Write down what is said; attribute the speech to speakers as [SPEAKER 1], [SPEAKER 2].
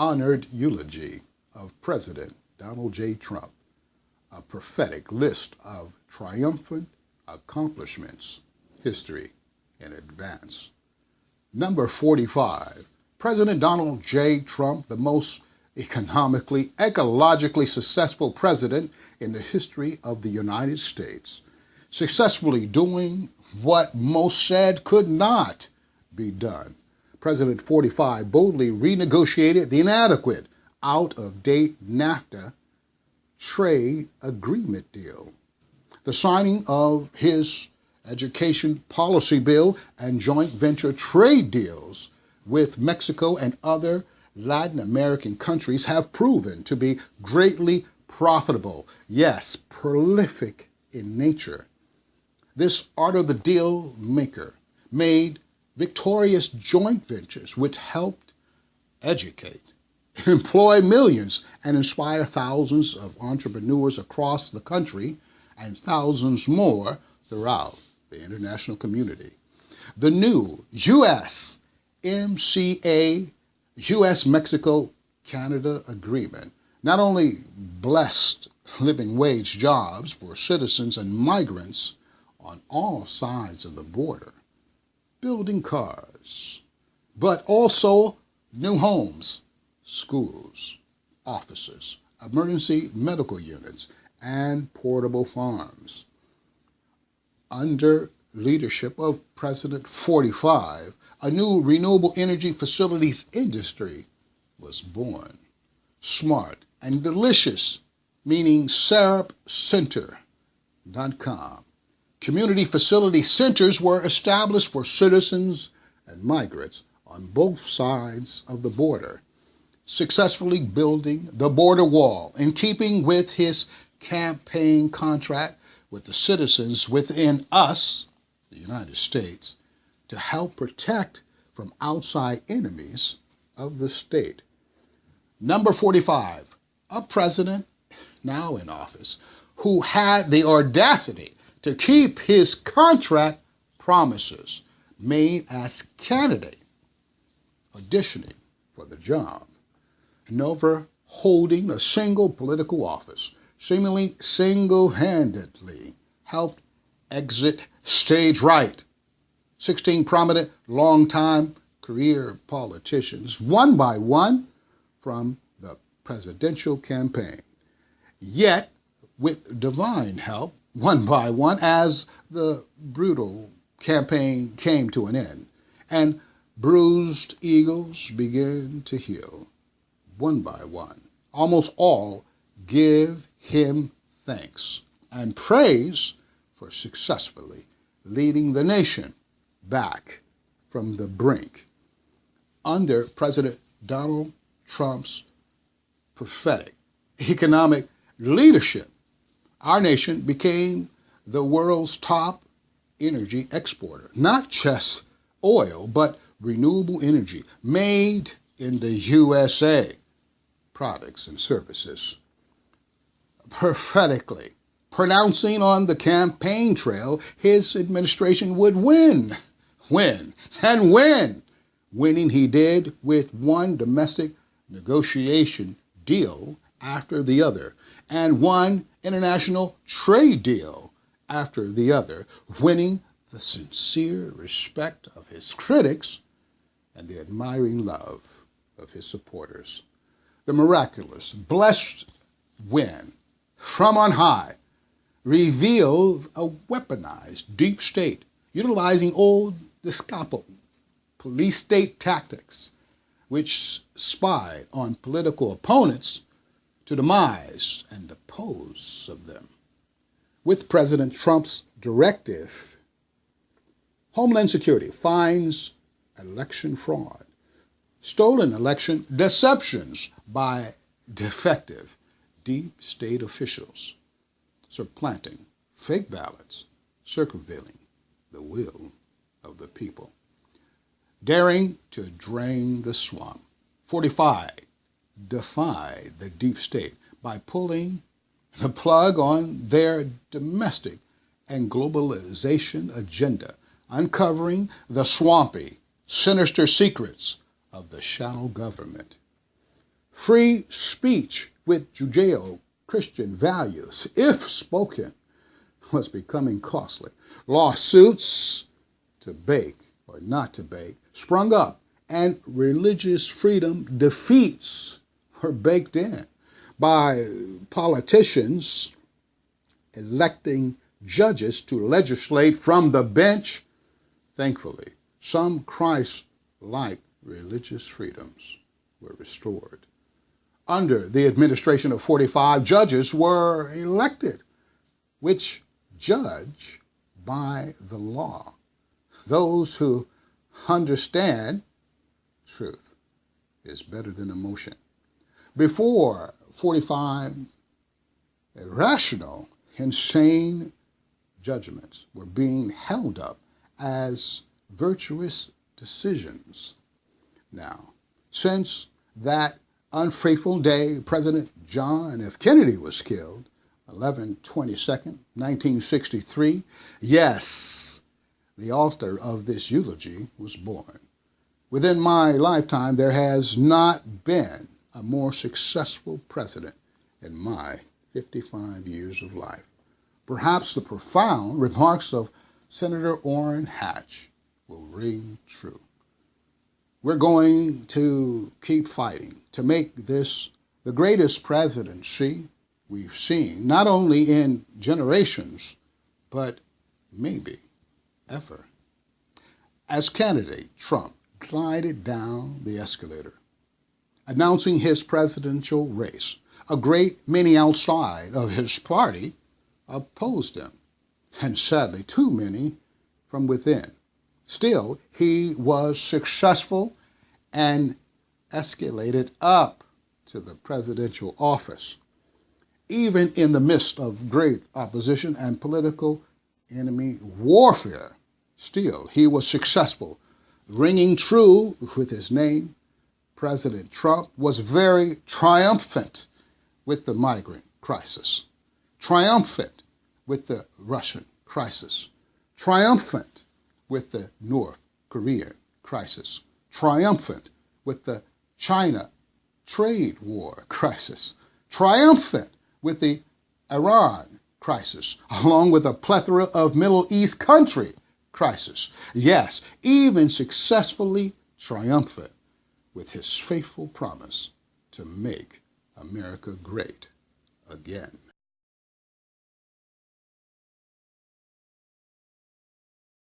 [SPEAKER 1] honored eulogy of President Donald J. Trump, a prophetic list of triumphant accomplishments, history in advance. Number 45, President Donald J. Trump, the most economically, ecologically successful president in the history of the United States, successfully doing what most said could not be done. President 45 boldly renegotiated the inadequate, out-of-date Nafta trade agreement deal. The signing of his education policy bill and joint venture trade deals with Mexico and other Latin American countries have proven to be greatly profitable, yes, prolific in nature. This art of the deal maker made victorious joint ventures which helped educate, employ millions, and inspire thousands of entrepreneurs across the country and thousands more throughout the international community. The new US MCA, US-Mexico-Canada agreement not only blessed living wage jobs for citizens and migrants on all sides of the border, building cars, but also new homes, schools, offices, emergency medical units, and portable farms. Under leadership of President 45, a new renewable energy facilities industry was born. Smart and delicious, meaning syrupcenter.com. Community facility centers were established for citizens and migrants on both sides of the border, successfully building the border wall in keeping with his campaign contract with the citizens within us, the United States, to help protect from outside enemies of the state. Number 45, a president now in office who had the audacity to keep his contract promises made as candidate, auditioning for the job, never holding a single political office, seemingly single-handedly helped exit stage right 16 prominent long-time career politicians, one by one, from the presidential campaign. Yet, with divine help, one by one, as the brutal campaign came to an end, and bruised eagles began to heal, one by one, almost all give him thanks and praise for successfully leading the nation back from the brink. Under President Donald Trump's prophetic economic leadership, our nation became the world's top energy exporter, not just oil, but renewable energy made in the USA, products and services. Prophetically pronouncing on the campaign trail his administration would win, winning he did with one domestic negotiation deal after the other, and one international trade deal after the other, winning the sincere respect of his critics and the admiring love of his supporters. The miraculous, blessed win from on high reveals a weaponized deep state utilizing old Gestapo police state tactics, which spied on political opponents to demise and depose of them. With President Trump's directive, Homeland Security finds election fraud, stolen election deceptions by defective deep state officials, supplanting fake ballots, circumventing the will of the people. Daring to drain the swamp, 45 defied the deep state by pulling the plug on their domestic and globalization agenda, uncovering the swampy, sinister secrets of the shadow government. Free speech with Judeo-Christian values, if spoken, was becoming costly. Lawsuits to bake or not to bake sprung up, and religious freedom defeats were baked in by politicians electing judges to legislate from the bench. Thankfully, some Christ-like religious freedoms were restored. Under the administration of 45, judges were elected, which judge by the law. Those who understand truth is better than emotion. Before 45, irrational, insane judgments were being held up as virtuous decisions. Now, since that unfaithful day President John F. Kennedy was killed, 11/22, 1963, yes, the author of this eulogy was born. Within my lifetime, there has not been a more successful president in my 55 years of life. Perhaps the profound remarks of Senator Orrin Hatch will ring true. We're going to keep fighting to make this the greatest presidency we've seen, not only in generations, but maybe ever. As candidate Trump glided down the escalator, announcing his presidential race, a great many outside of his party opposed him, and sadly too many from within. Still, he was successful and escalated up to the presidential office. Even in the midst of great opposition and political enemy warfare, still he was successful, ringing true with his name. President Trump was very triumphant with the migrant crisis, triumphant with the Russian crisis, triumphant with the North Korean crisis, triumphant with the China trade war crisis, triumphant with the Iran crisis, along with a plethora of Middle East country crisis. Yes, even successfully triumphant with his faithful promise to make America great again.